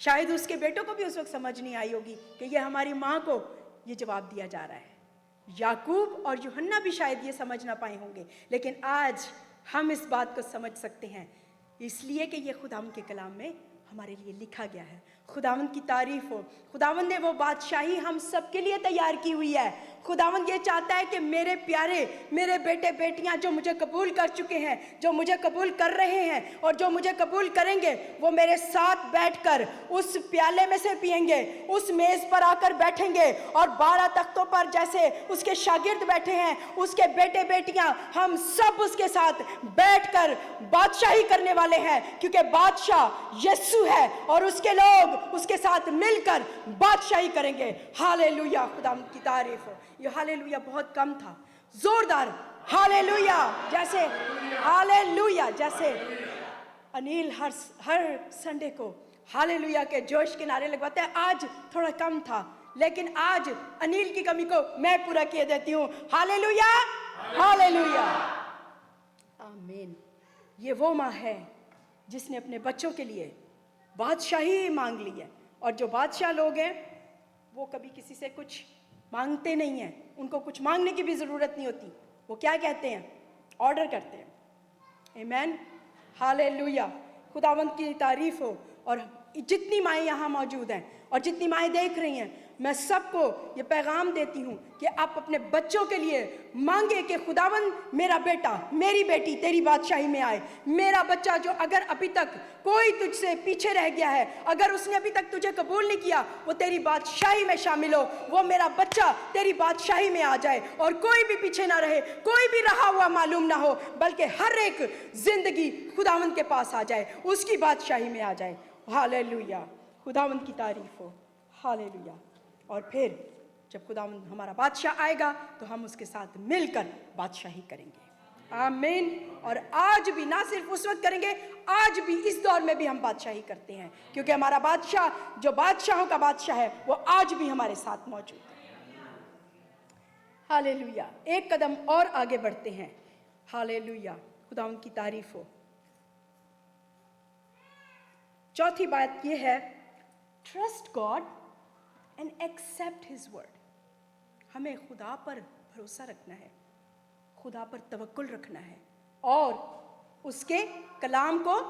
शायद उसके बेटों को भी उस वक्त समझ नहीं आई होगी कि ये हमारी माँ को ये जवाब दिया जा रहा है। याकूब और यूहन्ना भी शायद ये समझ ना पाए होंगे, लेकिन आज हम इस बात को समझ सकते हैं, इसलिए कि ये खुदावंद के कलाम में हमारे लिए लिखा गया है। खुदावंद की तारीफ हो। खुदावंद ने वो बादशाही हम सबके लिए तैयार की हुई है। खुदावंद ये चाहता है कि मेरे प्यारे, मेरे बेटे बेटियां जो मुझे कबूल कर चुके हैं, जो मुझे कबूल कर रहे हैं और जो मुझे कबूल करेंगे, वो मेरे साथ बैठकर उस प्याले में से पिएंगे, उस मेज पर आकर बैठेंगे, और 12 तख्तों पर जैसे उसके शागिर्द बैठे हैं, उसके बेटे बेटियां, हम सब उसके साथ बैठकर बादशाही करने वाले हैं, क्योंकि बादशाह यीशु है और उसके लोग उसके साथ मिलकर बादशाही करेंगे। हालेलुया। खुदावंद की तारीफ हो। ये हालेलुया बहुत कम था, जोरदार हालेलुया। जैसे हालेलुया, जैसे अनिल हर संडे को हालेलुया के जोश के नारे लगवाते हैं, आज थोड़ा कम था, लेकिन आज अनिल की कमी को मैं पूरा किए देती हूँ। हालेलुया, हालेलुया, आमीन। ये वो माँ है जिसने अपने बच्चों के लिए बादशाही मांग ली है, और जो बादशाह लोग हैं वो कभी किसी से कुछ मांगते नहीं हैं, उनको कुछ मांगने की भी ज़रूरत नहीं होती। वो क्या कहते हैं? ऑर्डर करते हैं। आमीन, हालेलुया। खुदावंद की तारीफ हो। और जितनी माएँ यहाँ मौजूद हैं और जितनी माएँ देख रही हैं, मैं सबको ये पैगाम देती हूँ कि आप अपने बच्चों के लिए मांगे कि खुदावंद मेरा बेटा, मेरी बेटी तेरी बादशाही में आए। मेरा बच्चा जो अगर अभी तक कोई तुझसे पीछे रह गया है, अगर उसने अभी तक तुझे कबूल नहीं किया, वो तेरी बादशाही में शामिल हो। वो मेरा बच्चा तेरी बादशाही में आ जाए और कोई भी पीछे ना रहे, कोई भी रहा हुआ मालूम ना हो, बल्कि हर एक जिंदगी खुदावंद के पास आ जाए, उसकी बादशाही में आ जाए। हालेलुया। खुदावंद की तारीफ हो। हालेलुया। और फिर जब खुदावंद हमारा बादशाह आएगा तो हम उसके साथ मिलकर बादशाही करेंगे। आमीन। और आज भी, ना सिर्फ उस वक्त करेंगे, आज भी इस दौर में भी हम बादशाही करते हैं, क्योंकि हमारा बादशाह जो बादशाहों का बादशाह है वो आज भी हमारे साथ मौजूद है। हालेलुया। एक कदम और आगे बढ़ते हैं। हालेलुया, खुदा उनकी तारीफ हो। चौथी बात यह है, trust God and accept his word. हमें खुदा पर भरोसा रखना है, खुदा पर तवक्कुल रखना है और उसके कलाम को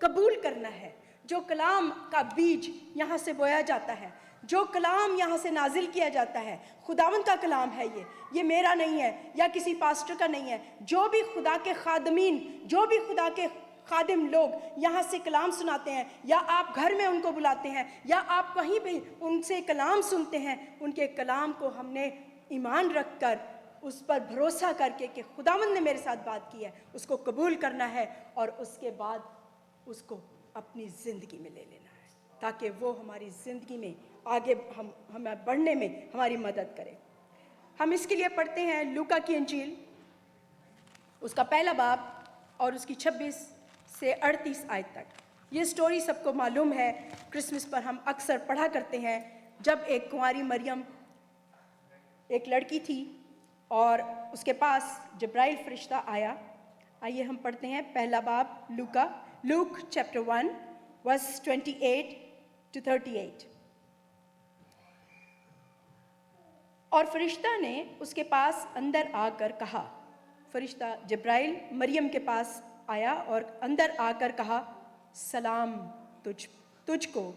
कबूल करना है। जो कलाम का बीज यहाँ से बोया जाता है, जो कलाम यहाँ से नाजिल किया जाता है, खुदावंद का कलाम है। ये मेरा नहीं है या किसी पास्टर का नहीं है। जो भी खुदा के खादमीन, जो भी खुदा के खादिम लोग यहाँ से कलाम सुनाते हैं, या आप घर में उनको बुलाते हैं, या आप कहीं भी उनसे कलाम सुनते हैं, उनके कलाम को हमने ईमान रखकर, उस पर भरोसा करके कि खुदावंद ने मेरे साथ बात की है, उसको कबूल करना है और उसके बाद उसको अपनी ज़िंदगी में ले लेना है, ताकि वो हमारी ज़िंदगी में आगे हमें बढ़ने में हमारी मदद करे। हम इसके लिए पढ़ते हैं लूका की इंजील, उसका पहला बाब और उसकी 26 से 38 आयत तक। ये स्टोरी सबको मालूम है, क्रिसमस पर हम अक्सर पढ़ा करते हैं। जब एक कुंवारी मरियम, एक लड़की थी और उसके पास जिब्राइल फरिश्ता आया। आइए हम पढ़ते हैं पहला बाब लूक चैप्टर 1 वर्स 28 to 38। और फरिश्ता ने उसके पास अंदर आकर कहा, फरिश्ता जिब्राइल मरियम के पास आया और अंदर आकर कहा, सलाम तुझको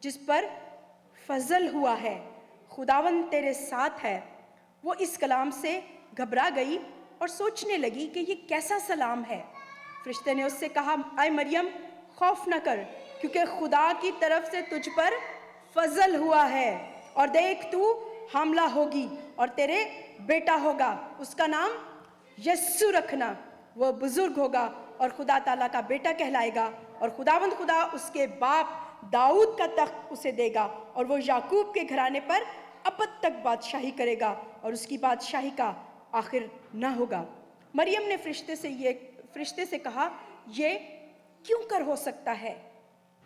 जिस पर फजल हुआ है, खुदावंद तेरे साथ है। वो इस कलाम से घबरा गई और सोचने लगी कि ये कैसा सलाम है। फरिश्ते ने उससे कहा, आए मरियम, खौफ न कर, क्योंकि खुदा की तरफ से तुझ पर फजल हुआ है। और देख, तू हामला होगी और तेरे बेटा होगा, उसका नाम यस्सु रखना। वो बुजुर्ग होगा और खुदा ताला का बेटा कहलाएगा, और खुदावंद खुदा उसके बाप दाऊद का तख्त उसे देगा, और वो याकूब के घराने पर अब तक बादशाही करेगा, और उसकी बादशाही का आखिर न होगा। मरियम ने फरिश्ते से कहा, ये क्यों कर हो सकता है,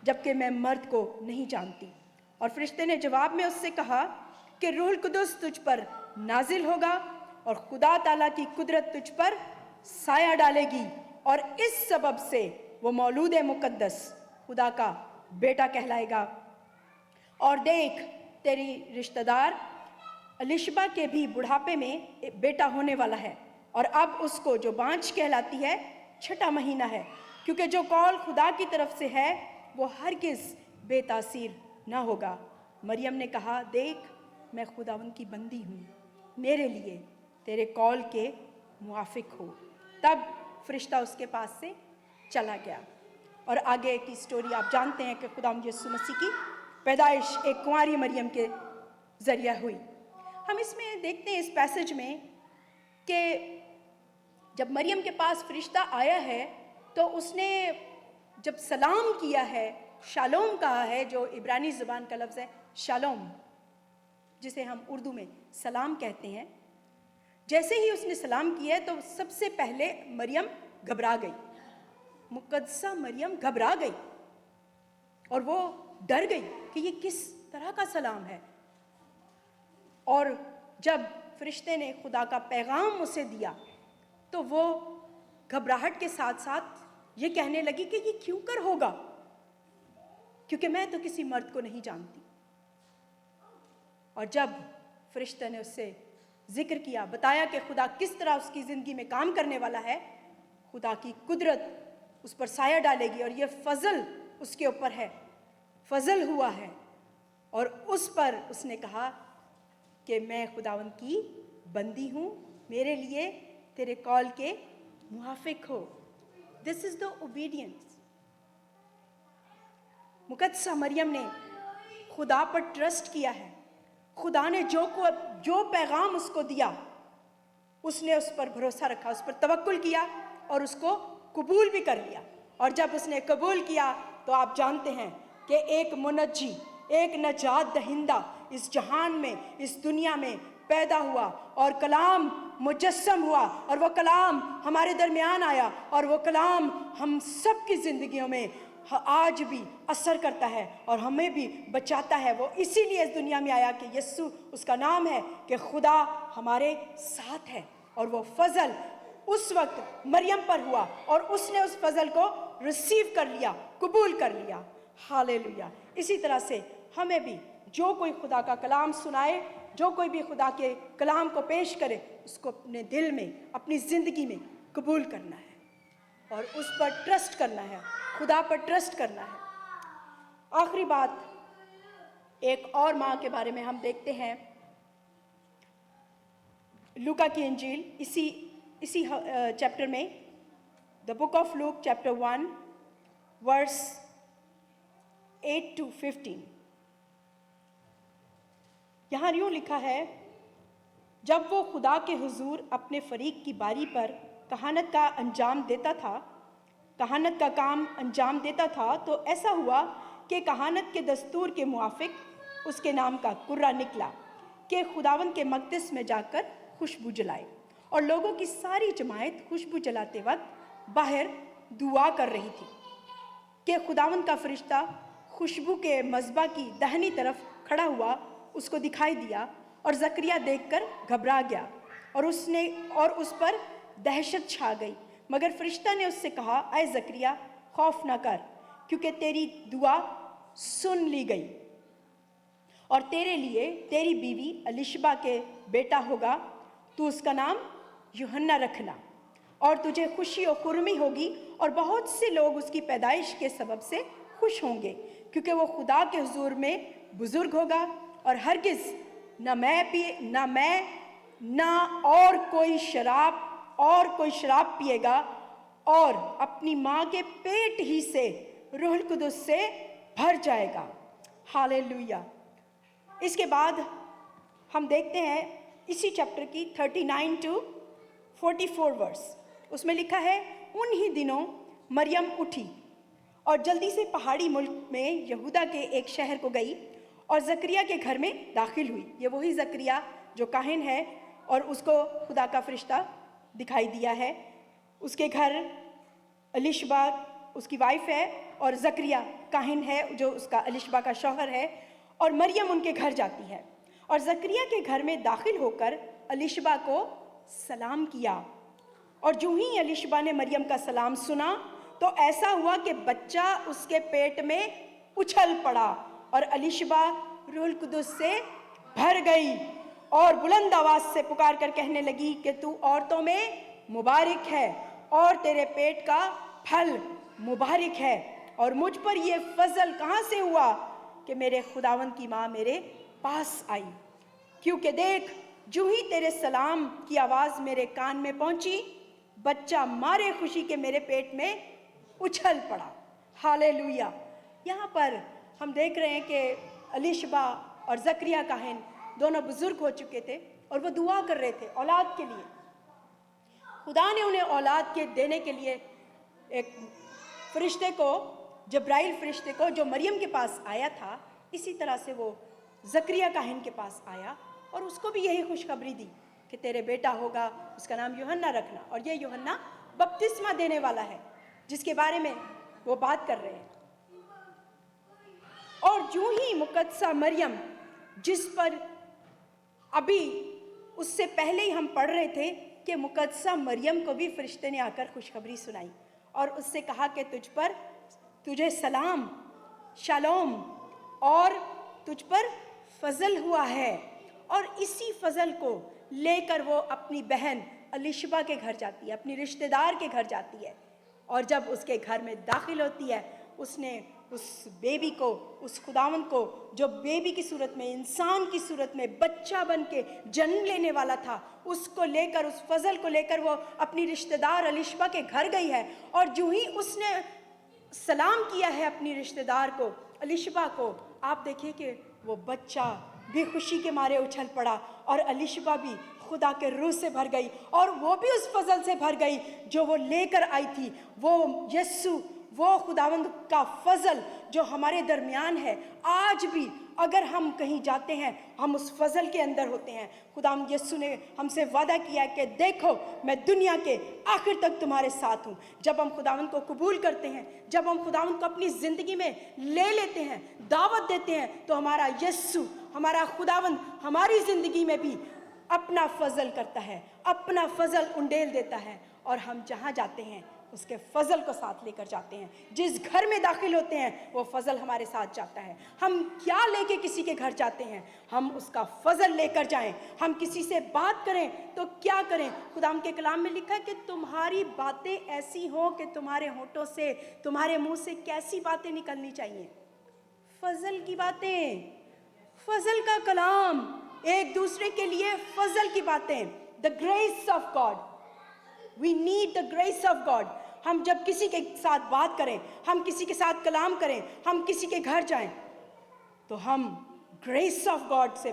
जबकि मैं मर्द को नहीं जानती। और फरिश्ते ने जवाब में उससे कहा कि रूहुल कुदुस तुझ पर नाजिल होगा और खुदा ताला की कुदरत तुझ पर साया डालेगी, और इस सबब से वो मौलूद मुकद्दस खुदा का बेटा कहलाएगा। और देख, तेरी रिश्तेदार अलिशबा के भी बुढ़ापे में एक बेटा होने वाला है, और अब उसको जो बांझ कहलाती है 6वां महीना है, क्योंकि जो कौल खुदा की तरफ से है वो हरगिज़ बेतासीर न होगा। मरियम ने कहा, देख, मैं खुदावंद की बंदी हूँ, मेरे लिए तेरे कौल के मुआफिक हो। तब फरिश्ता उसके पास से चला गया। और आगे की स्टोरी आप जानते हैं कि खुदावंद यीशु मसीह की पैदाइश एक कुंवारी मरियम के ज़रिए हुई। हम इसमें देखते हैं इस पैसेज में कि जब मरियम के पास फरिश्ता आया है तो उसने जब सलाम किया है, शालोम कहा है, जो इब्रानी ज़बान का लफ्ज़ है शालोम, जिसे हम उर्दू में सलाम कहते हैं। जैसे ही उसने सलाम किया है तो सबसे पहले मरियम घबरा गई, मुकद्दसा मरियम घबरा गई, और वो डर गई कि ये किस तरह का सलाम है। और जब फरिश्ते ने खुदा का पैगाम उसे दिया तो वो घबराहट के साथ साथ ये कहने लगी कि ये क्यों कर होगा, क्योंकि मैं तो किसी मर्द को नहीं जानती। और जब फरिश्ते ने उससे जिक्र किया, बताया कि खुदा किस तरह उसकी ज़िंदगी में काम करने वाला है, खुदा की कुदरत उस पर साया डालेगी, और ये फजल उसके ऊपर है, फजल हुआ है। और उस पर उसने कहा कि मैं खुदावंद की बंदी हूँ, मेरे लिए तेरे कॉल के मुआफिक हो। This is the obedience. मुकद्दसा मरियम ने खुदा पर ट्रस्ट किया है। खुदा ने जो पैगाम उसको दिया, उसने उस पर भरोसा रखा, उस पर तवक्कुल किया और उसको कबूल भी कर लिया। और जब उसने कबूल किया तो आप जानते हैं कि एक मुनज्जी, एक नजात दहिंदा इस जहान में, इस दुनिया में पैदा हुआ, और कलाम मुजस्सम हुआ और वो कलाम हमारे दरमियान आया और वो कलाम हम सब की ज़िंदगियों में आज भी असर करता है और हमें भी बचाता है। वो इसीलिए इस दुनिया में आया कि यस्सु उसका नाम है कि खुदा हमारे साथ है। और वो फजल उस वक्त मरियम पर हुआ और उसने उस फजल को रिसीव कर लिया, कबूल कर लिया। हालेलुया। इसी तरह से हमें भी जो कोई खुदा का कलाम सुनाए, जो कोई भी खुदा के कलाम को पेश करे, उसको अपने दिल में, अपनी ज़िंदगी में कबूल करना है और उस पर ट्रस्ट करना है, खुदा पर ट्रस्ट करना है। आखिरी बात, एक और माँ के बारे में हम देखते हैं लूका की इंजील इसी चैप्टर में, the book of Luke chapter 1 verse 8 to 15। यहाँ यूँ लिखा है, जब वो खुदा के हुजूर अपने फरीक की बारी पर कहानत का काम अंजाम देता था तो ऐसा हुआ कि कहानत के दस्तूर के मुआफिक उसके नाम का कुर्रा निकला कि खुदावंद के मक़दस में जाकर खुशबू जलाए। और लोगों की सारी जमायत खुशबू जलाते वक्त बाहर दुआ कर रही थी कि खुदावंद का फरिश्ता खुशबू के मज़बा की दाहिनी तरफ खड़ा हुआ उसको दिखाई दिया और ज़करिया देखकर घबरा गया और उस पर दहशत छा गई। मगर फरिश्ता ने उससे कहा, ऐ ज़करिया खौफ न कर, क्योंकि तेरी दुआ सुन ली गई और तेरे लिए तेरी बीवी एलिशबा के बेटा होगा, तू उसका नाम यूहन्ना रखना और तुझे खुशी और खुर्मी होगी और बहुत से लोग उसकी पैदाइश के सबब से खुश होंगे, क्योंकि वो खुदा के हुजूर में बुजुर्ग होगा और हरगिज़ न मैं और कोई शराब पिएगा और अपनी माँ के पेट ही से रूहुल कुदुस से भर जाएगा। हालेलुया। इसके बाद हम देखते हैं इसी चैप्टर की 39 to 44 वर्स। उसमें लिखा है, उन्हीं दिनों मरियम उठी और जल्दी से पहाड़ी मुल्क में यहूदा के एक शहर को गई और ज़करिया के घर में दाखिल हुई। ये वही ज़करिया जो काहिन है और उसको खुदा का फरिश्ता दिखाई दिया है। उसके घर एलिशबा उसकी वाइफ है और ज़करिया काहिन है जो उसका एलिशबा का शौहर है, और मरियम उनके घर जाती है और ज़करिया के घर में दाखिल होकर एलिशबा को सलाम किया। और जो ही एलिशबा ने मरियम का सलाम सुना तो ऐसा हुआ कि बच्चा उसके पेट में उछल पड़ा और एलिशबा रूहुल कुदुस से भर गई और बुलंद आवाज़ से पुकार कर कहने लगी कि तू औरतों में मुबारक है और तेरे पेट का फल मुबारक है। और मुझ पर ये फजल कहाँ से हुआ कि मेरे खुदावंद की माँ मेरे पास आई, क्योंकि देख जो ही तेरे सलाम की आवाज़ मेरे कान में पहुँची, बच्चा मारे खुशी के मेरे पेट में उछल पड़ा। हालेलुया। यहाँ पर हम देख रहे हैं कि एलिशबा और ज़करिया काहिन दोनों बुजुर्ग हो चुके थे और वो दुआ कर रहे थे औलाद के लिए। खुदा ने उन्हें औलाद के देने के लिए एक फरिश्ते को, जब्राइल फरिश्ते को, जो मरियम के पास आया था, इसी तरह से वो ज़करिया काहिन के पास आया और उसको भी यही खुशखबरी दी कि तेरे बेटा होगा, उसका नाम यूहन्ना रखना। और ये यूहन्ना बपतिस्मा देने वाला है जिसके बारे में वो बात कर रहे हैं। और जो ही मुकद्दसा मरियम, जिस पर अभी उससे पहले ही हम पढ़ रहे थे कि मुकद्दसा मरियम को भी फरिश्ते ने आकर खुशखबरी सुनाई और उससे कहा कि तुझे सलाम, शालोम, और तुझ पर फजल हुआ है। और इसी फजल को लेकर वो अपनी बहन एलिशबा के घर जाती है, अपनी रिश्तेदार के घर जाती है। और जब उसके घर में दाखिल होती है, उसने उस बेबी को, उस खुदावंद को, जो बेबी की सूरत में, इंसान की सूरत में बच्चा बन के जन्म लेने वाला था, उसको लेकर, उस फजल को लेकर वो अपनी रिश्तेदार एलिशबा के घर गई है। और जो ही उसने सलाम किया है अपनी रिश्तेदार को, एलिशबा को, आप देखिए कि वो बच्चा भी खुशी के मारे उछल पड़ा और एलिशबा भी खुदा के रूह से भर गई और वो भी उस फजल से भर गई जो वो लेकर आई थी। वो यस्सु, वो खुदावंद का फजल जो हमारे दरमियान है, आज भी अगर हम कहीं जाते हैं, हम उस फजल के अंदर होते हैं। खुदाम यीशु ने हमसे वादा किया है कि देखो मैं दुनिया के आखिर तक तुम्हारे साथ हूँ। जब हम खुदावंद को कबूल करते हैं, जब हम खुदावंद को अपनी ज़िंदगी में ले लेते हैं, दावत देते हैं, तो हमारा यीशु, हमारा खुदावंद हमारी ज़िंदगी में भी अपना फजल करता है, अपना फजल उंडेल देता है, और हम जहाँ जाते हैं उसके फजल को साथ लेकर जाते हैं। जिस घर में दाखिल होते हैं वो फजल हमारे साथ जाता है। हम क्या लेके किसी के घर जाते हैं, हम उसका फजल लेकर जाएं। हम किसी से बात करें तो क्या करें, खुदाम के कलाम में लिखा है कि तुम्हारी बातें ऐसी हों कि तुम्हारे होठों से, तुम्हारे मुंह से कैसी बातें निकलनी चाहिए, फजल की बातें, फजल का कलाम, एक दूसरे के लिए फजल की बातें। The grace of God, we need the grace of God. हम जब किसी के साथ बात करें, हम किसी के साथ कलाम करें, हम किसी के घर जाएं, तो हम ग्रेस ऑफ गॉड से,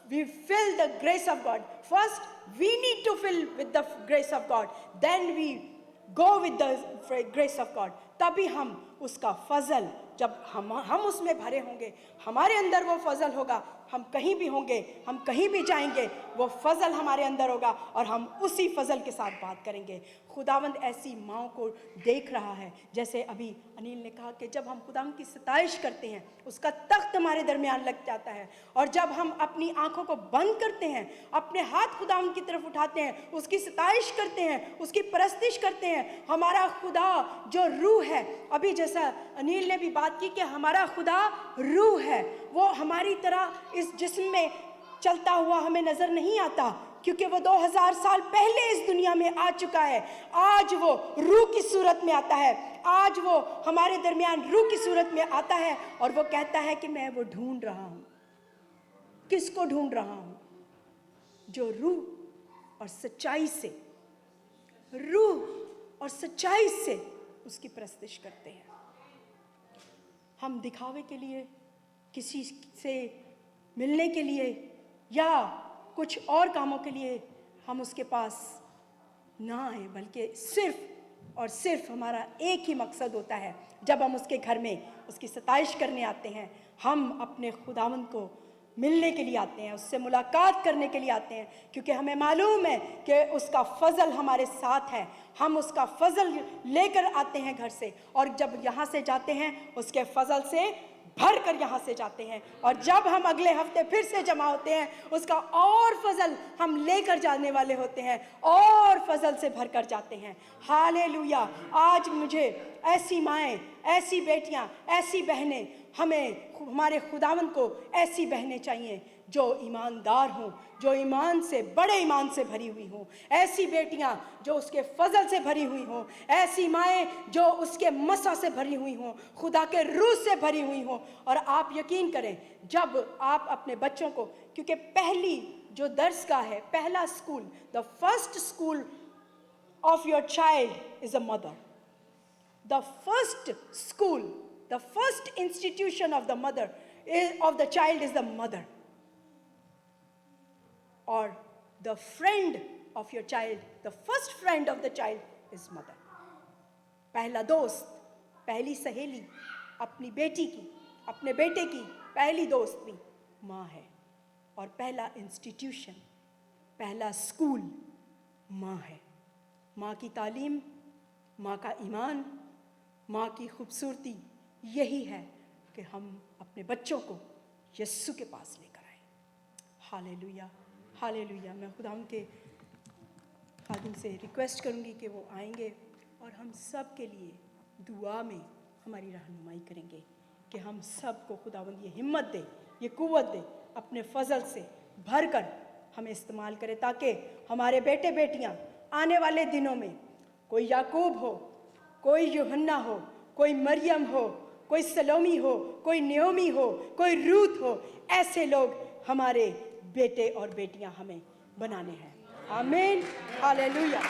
we fill the grace of God. First we need to fill with the grace of God, then we go with the grace of God. तभी हम उसका फजल, जब हम उसमें भरे होंगे, हमारे अंदर वो फजल होगा, हम कहीं भी होंगे, हम कहीं भी जाएंगे, वो फजल हमारे अंदर होगा और हम उसी फजल के साथ बात करेंगे। खुदावंद ऐसी माँओं को देख रहा है, जैसे अभी अनिल ने कहा कि जब हम खुदावंद की सताइश करते हैं, उसका तख्त हमारे दरमियान लग जाता है, और जब हम अपनी आंखों को बंद करते हैं, अपने हाथ खुदावंद की तरफ उठाते हैं, उसकी सताइश करते हैं, उसकी परस्तिश करते हैं, हमारा खुदा जो रूह है, अभी जैसा अनिल ने भी बात की कि हमारा खुदा रूह है, वो हमारी तरह इस जिस्म में चलता हुआ हमें नजर नहीं आता, क्योंकि वो 2000 साल पहले इस दुनिया में आ चुका है। आज वो रूह की सूरत में आता है, आज वो हमारे दरमियान रूह की सूरत में आता है, और वो कहता है कि मैं वो ढूंढ रहा हूं। किसको ढूंढ रहा हूं? जो रूह और सच्चाई से, रूह और सच्चाई से उसकी परस्तिश करते हैं। हम दिखावे के लिए, किसी से मिलने के लिए, या कुछ और कामों के लिए हम उसके पास ना आए, बल्कि सिर्फ और सिर्फ हमारा एक ही मकसद होता है। जब हम उसके घर में उसकी सताइश करने आते हैं, हम अपने खुदावंद को मिलने के लिए आते हैं, उससे मुलाकात करने के लिए आते हैं, क्योंकि हमें मालूम है कि उसका फजल हमारे साथ है। हम उसका फजल लेकर आते हैं घर से, और जब यहाँ से जाते हैं उसके फजल से भर कर यहाँ से जाते हैं, और जब हम अगले हफ्ते फिर से जमा होते हैं, उसका और फजल हम लेकर जाने वाले होते हैं, और फजल से भर कर जाते हैं। हालेलुया। आज मुझे ऐसी माएँ, ऐसी बेटियाँ, ऐसी बहनें, हमें हमारे खुदावंद को ऐसी बहनें चाहिए जो ईमानदार हों, जो ईमान से, बड़े ईमान से भरी हुई हों, ऐसी बेटियां जो उसके फजल से भरी हुई हों, ऐसी माएँ जो उसके मसा से भरी हुई हों, खुदा के रूह से भरी हुई हों। और आप यकीन करें, जब आप अपने बच्चों को, क्योंकि पहली जो दरसगाह है, पहला school, the first school of your child is a mother. The first school, the first institution of the mother, of the child is the mother, or the friend of your child, the first friend of the child is mother. पहला दोस्त, पहली सहेली अपनी बेटी की, अपने बेटे की पहली दोस्त भी माँ है, और पहला इंस्टीट्यूशन, पहला स्कूल माँ है। माँ की तालीम, माँ का ईमान, माँ की खूबसूरती यही है कि हम अपने बच्चों को यस्सु के पास लेकर आए। Hallelujah, hallelujah. मैं खुदाम के खादिम से रिक्वेस्ट करूंगी कि वो आएंगे और हम सब के लिए दुआ में हमारी रहनुमाई करेंगे, कि हम सब को खुदावंद ये हिम्मत दे, ये कुव्वत दे, अपने फजल से भर कर हमें इस्तेमाल करे, ताकि हमारे बेटे बेटियां आने वाले दिनों में, कोई याकूब हो, कोई यूहन्ना हो, कोई मरियम हो, कोई सलोमी हो, कोई नियोमी हो, कोई रूत हो, ऐसे लोग हमारे बेटे और बेटियां हमें बनाने हैं। आमीन, हालेलुया।